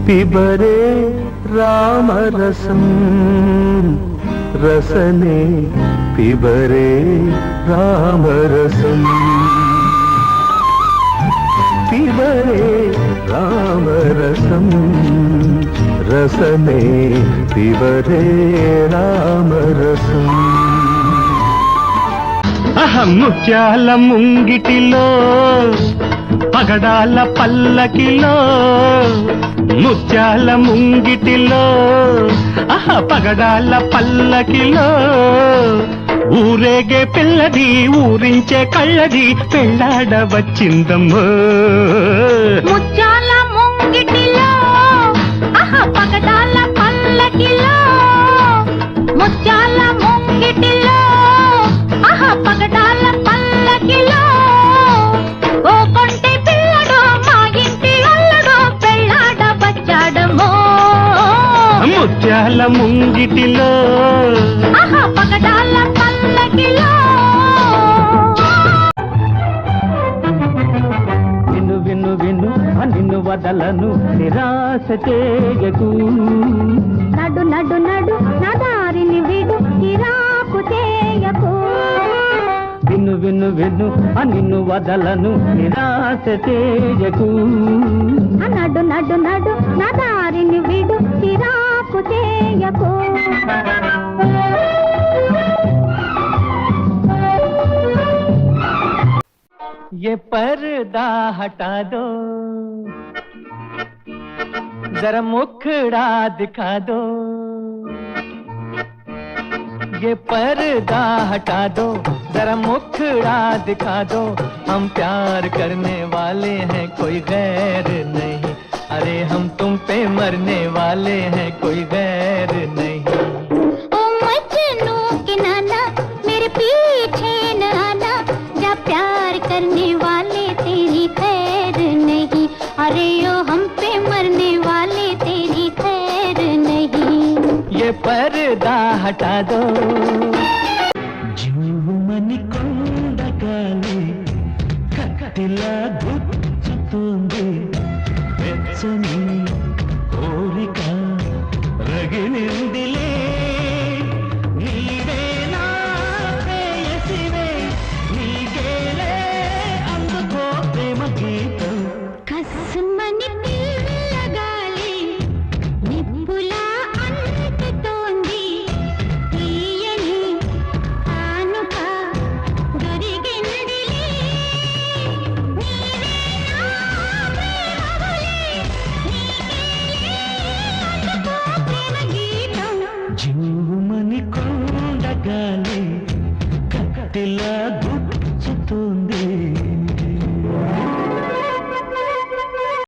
पिबरे रामरसं रसने पिबरे रामरसं पिबरे रामरसं रसने पिबरे रामरसं अहं मुत्याल मुंगिटिलो పగడాల పల్లకిలో ముత్యాల ముంగిటిలో పగడాల పల్లకిలో ఊరేగే పిల్లది ఊరించే కళ్ళది పెళ్ళాడ వచ్చిందమ్మో ముత్యాల ముంగిటిలో పగడాల పల్లకిలో ముత్యాల ముంగిటిలో పగడాల పల్లకిలో ఓ కొంటే పిల్లడు మా ఇంటి అల్లుడు పెళ్ళాడ వచ్చాడమో ముత్యాల ముంగిటిలో పగడాల పల్లకిలో విను విను విను నిన్ను వదలను నిరాశ చేయకు నడు నడు నడు నా దారిని విడు చిరాకు చేయకు విను విను విను నిన్ను వదలను నిరాశ చేయకు నడు నడు నడు నా దారిని విడు చిరాకు చేయకు ये पर्दा हटा दो जरा मुखड़ा दिखा दो ये पर्दा हटा दो जरा मुखड़ा दिखा दो हम प्यार करने वाले हैं कोई गैर नहीं अरे हम तुम पे मरने वाले हैं कोई गैर नहीं ओ मजनू के नाना मेरे पीछे न आना जा प्यार करने वाले तेरी खैर नहीं अरे ओ हम पे मरने वाले तेरी खैर नहीं ये पर्दा हटा दो